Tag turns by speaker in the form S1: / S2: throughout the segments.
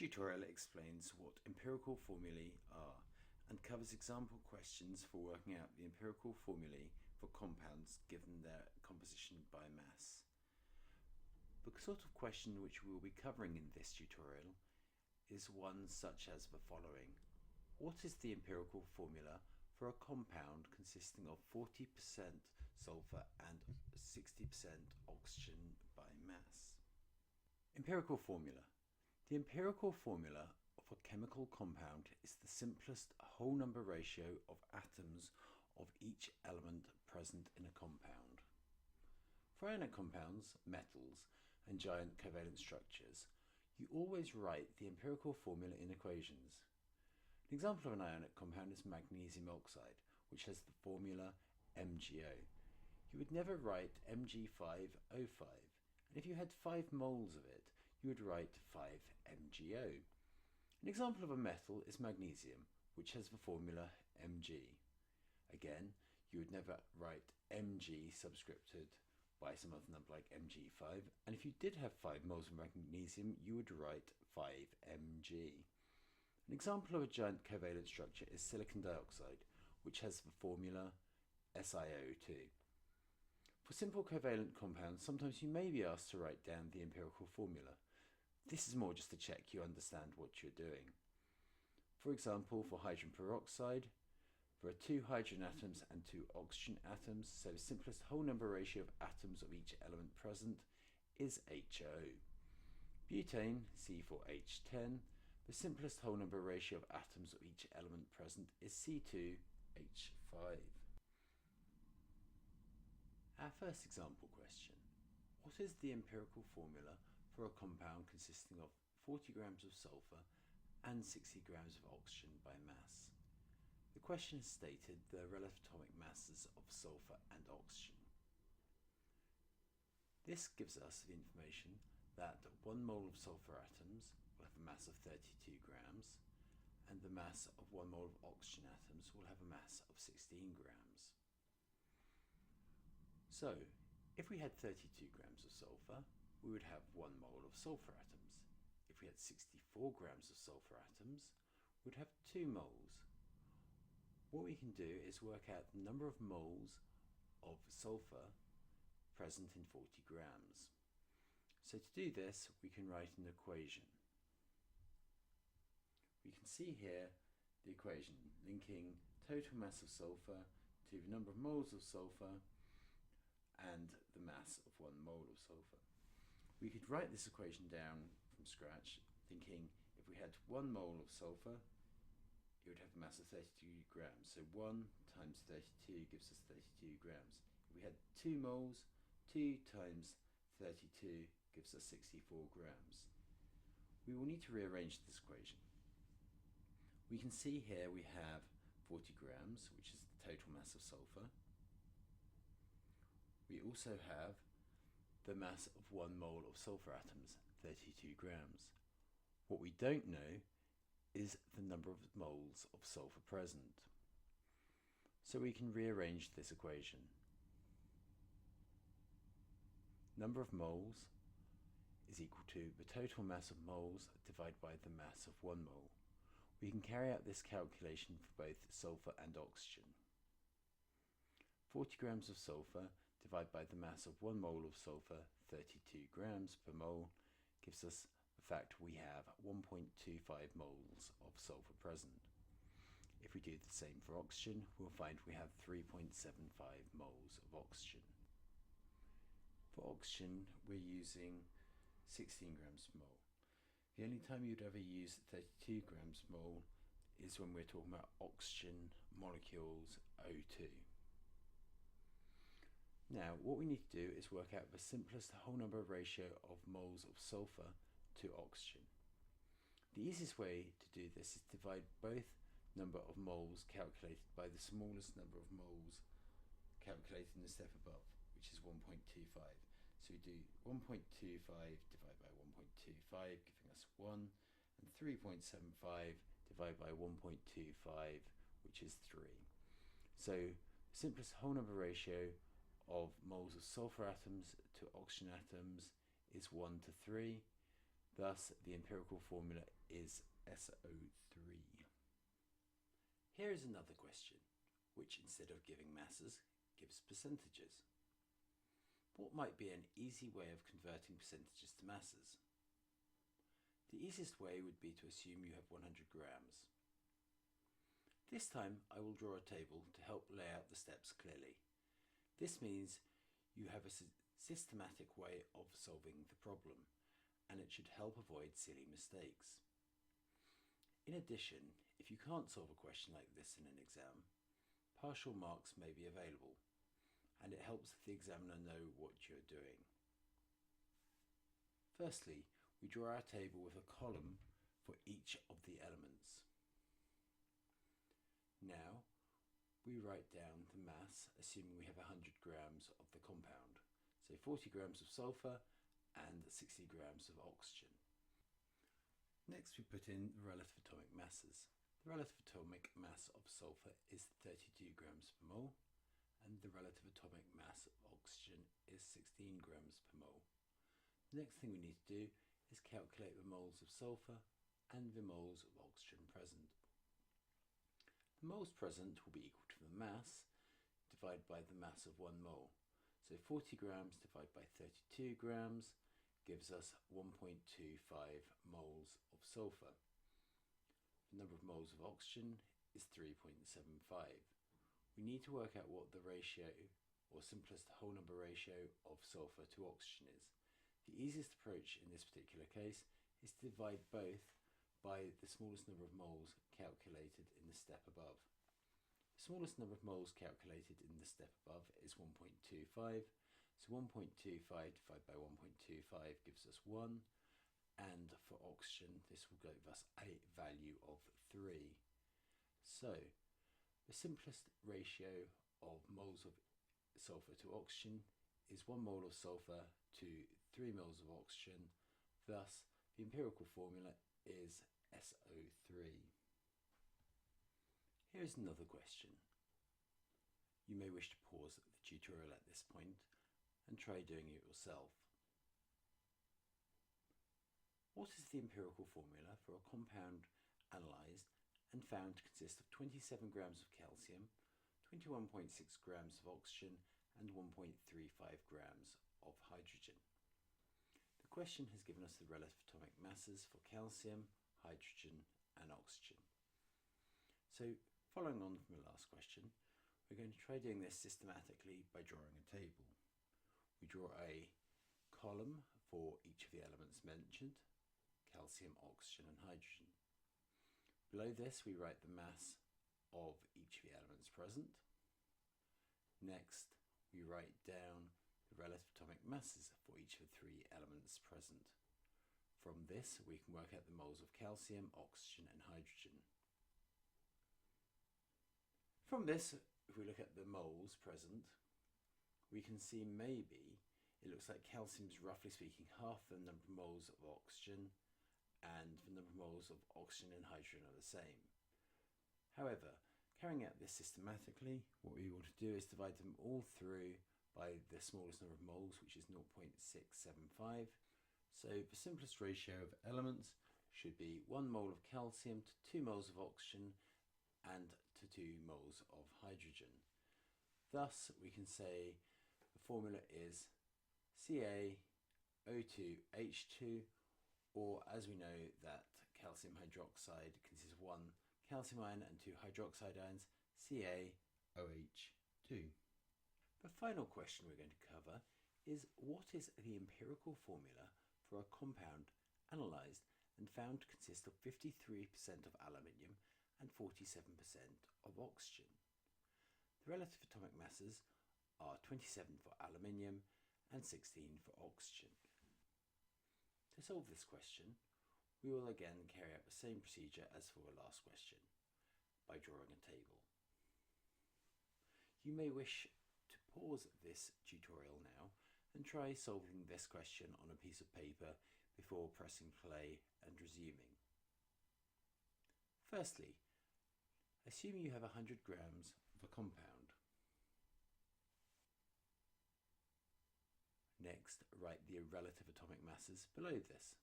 S1: tutorial explains what empirical formulae are and covers example questions for working out the empirical formulae for compounds given their composition by mass. The sort of question which we will be covering in this tutorial is one such as the following. What is the empirical formula for a compound consisting of 40% sulfur and 60% oxygen by mass? Empirical formula. The empirical formula of a chemical compound is the simplest whole number ratio of atoms of each element present in a compound. For ionic compounds, metals, and giant covalent structures, you always write the empirical formula in equations. An example of an ionic compound is magnesium oxide, which has the formula MgO. You would never write Mg5O5, and if you had 5 moles of it, you would write 5MgO. An example of a metal is magnesium, which has the formula Mg. Again, you would never write Mg subscripted by some other number like Mg5, and if you did have 5 moles of magnesium, you would write 5Mg. An example of a giant covalent structure is silicon dioxide, which has the formula SiO2. For simple covalent compounds, sometimes you may be asked to write down the empirical formula. This is more just to check you understand what you're doing. For example, for hydrogen peroxide, there are 2 hydrogen atoms and 2 oxygen atoms, so the simplest whole number ratio of atoms of each element present is HO. Butane, C4H10, the simplest whole number ratio of atoms of each element present is C2H5. Our first example question. What is the empirical formula for a compound consisting of 40 grams of sulfur and 60 grams of oxygen by mass? The question has stated the relative atomic masses of sulfur and oxygen. This gives us the information that 1 mole of sulfur atoms will have a mass of 32 grams and the mass of 1 mole of oxygen atoms will have a mass of 16 grams. So, if we had 32 grams of sulfur, we would have 1 mole of sulfur atoms. If we had 64 grams of sulfur atoms, we would have 2 moles. What we can do is work out the number of moles of sulfur present in 40 grams. So to do this, we can write an equation. We can see here the equation linking total mass of sulfur to the number of moles of sulfur and the mass of 1 mole of sulfur. We could write this equation down from scratch, thinking if we had 1 mole of sulfur, it would have a mass of 32 grams. So 1 times 32 gives us 32 grams. If we had 2 moles, 2 times 32 gives us 64 grams. We will need to rearrange this equation. We can see here we have 40 grams, which is the total mass of sulfur. We also have the mass of 1 mole of sulfur atoms, 32 grams. What we don't know is the number of moles of sulfur present. So we can rearrange this equation. Number of moles is equal to the total mass of moles divided by the mass of 1 mole. We can carry out this calculation for both sulfur and oxygen. 40 grams of sulfur divided by the mass of 1 mole of sulfur, 32 grams per mole, gives us the fact we have 1.25 moles of sulfur present. If we do the same for oxygen, we'll find we have 3.75 moles of oxygen. For oxygen, we're using 16 grams per mole. The only time you'd ever use 32 grams per mole is when we're talking about oxygen molecules O2. Now, what we need to do is work out the simplest whole number ratio of moles of sulfur to oxygen. The easiest way to do this is to divide both number of moles calculated by the smallest number of moles calculated in the step above, which is 1.25. So we do 1.25 divided by 1.25, giving us 1, and 3.75 divided by 1.25, which is 3. So the simplest whole number ratio of moles of sulfur atoms to oxygen atoms is 1 to 3. Thus, the empirical formula is SO3. Here is another question, which instead of giving masses, gives percentages. What might be an easy way of converting percentages to masses? The easiest way would be to assume you have 100 grams. This time I will draw a table to help lay out the steps clearly. This means you have a systematic way of solving the problem, and it should help avoid silly mistakes. In addition, if you can't solve a question like this in an exam, partial marks may be available, and it helps the examiner know what you're doing. Firstly, we draw our table with a column for each of the elements. Now, we write down the mass, assuming we have 100 grams of the compound, so 40 grams of sulfur and 60 grams of oxygen. Next, we put in the relative atomic masses. The relative atomic mass of sulfur is 32 grams per mole, and the relative atomic mass of oxygen is 16 grams per mole. The next thing we need to do is calculate the moles of sulfur and the moles of oxygen present. The moles present will be equal to the mass divided by the mass of 1 mole. So 40 grams divided by 32 grams gives us 1.25 moles of sulfur. The number of moles of oxygen is 3.75. We need to work out what the ratio, or simplest whole number ratio, of sulfur to oxygen is. The easiest approach in this particular case is to divide both by the smallest number of moles calculated in the step above. The smallest number of moles calculated in the step above is 1.25, so 1.25 divided by 1.25 gives us 1, and for oxygen this will give us a value of 3. So the simplest ratio of moles of sulfur to oxygen is 1 mole of sulfur to 3 moles of oxygen. Thus, the empirical formula is SO3. Here is another question. You may wish to pause the tutorial at this point and try doing it yourself. What is the empirical formula for a compound analysed and found to consist of 27 grams of calcium, 21.6 grams of oxygen and 1.35 grams of hydrogen? The question has given us the relative atomic masses for calcium, hydrogen and oxygen. So following on from the last question, we're going to try doing this systematically by drawing a table. We draw a column for each of the elements mentioned: calcium, oxygen and hydrogen. Below this we write the mass of each of the elements present. Next we write down the relative atomic masses for each of the 3 elements present. From this we can work out the moles of calcium, oxygen and hydrogen. From this, if we look at the moles present, we can see maybe it looks like calcium is roughly speaking half the number of moles of oxygen, and the number of moles of oxygen and hydrogen are the same. However, carrying out this systematically, what we want to do is divide them all through by the smallest number of moles, which is 0.675. So the simplest ratio of elements should be 1 mole of calcium to 2 moles of oxygen and to 2 moles of hydrogen. Thus we can say the formula is CaO2H2, or as we know that calcium hydroxide consists of 1 calcium ion and 2 hydroxide ions, CaOH2. The final question we're going to cover is, what is the empirical formula for a compound analysed and found to consist of 53% of aluminium and 47% of oxygen? The relative atomic masses are 27 for aluminium and 16 for oxygen. To solve this question, we will again carry out the same procedure as for the last question, by drawing a table. You may wish to pause this tutorial now and try solving this question on a piece of paper before pressing play and resuming. Firstly, assume you have 100 grams of a compound. Next, write the relative atomic masses below this.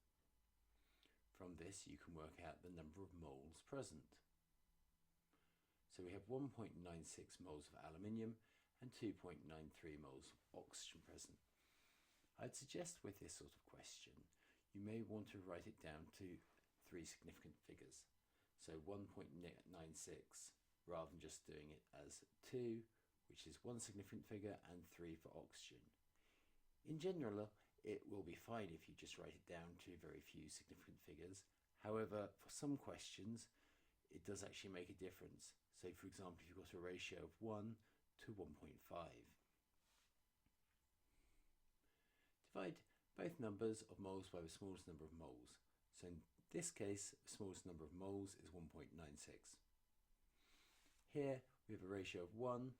S1: From this you can work out the number of moles present. So we have 1.96 moles of aluminium and 2.93 moles of oxygen present. I'd suggest with this sort of question you may want to write it down to three significant figures. So 1.96 rather than just doing it as 2, which is one significant figure, and 3 for oxygen. In general, it will be fine if you just write it down to very few significant figures. However, for some questions, it does actually make a difference. So for example, if you've got a ratio of 1 to 1.5. Divide both numbers of moles by the smallest number of moles. So in this case, the smallest number of moles is 1.96. Here we have a ratio of 1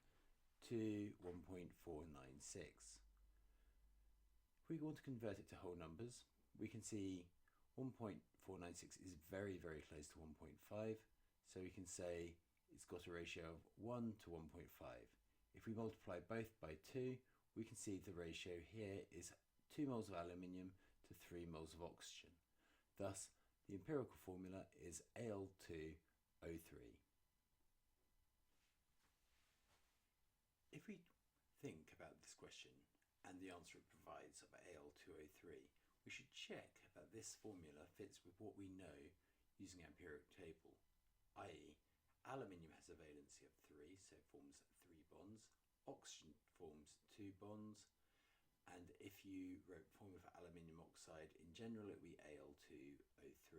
S1: to 1.496. If we want to convert it to whole numbers, we can see 1.496 is very, very close to 1.5. So we can say it's got a ratio of 1 to 1.5. If we multiply both by 2, we can see the ratio here is 2 moles of aluminium to 3 moles of oxygen. Thus, the empirical formula is Al2O3. If we think about this question and the answer it provides of Al2O3, we should check that this formula fits with what we know using our empirical table, i.e. aluminium has a valency of 3, so it forms 3 bonds, oxygen forms 2 bonds, and if you wrote the formula for aluminium oxide in general, it would be Al2O3.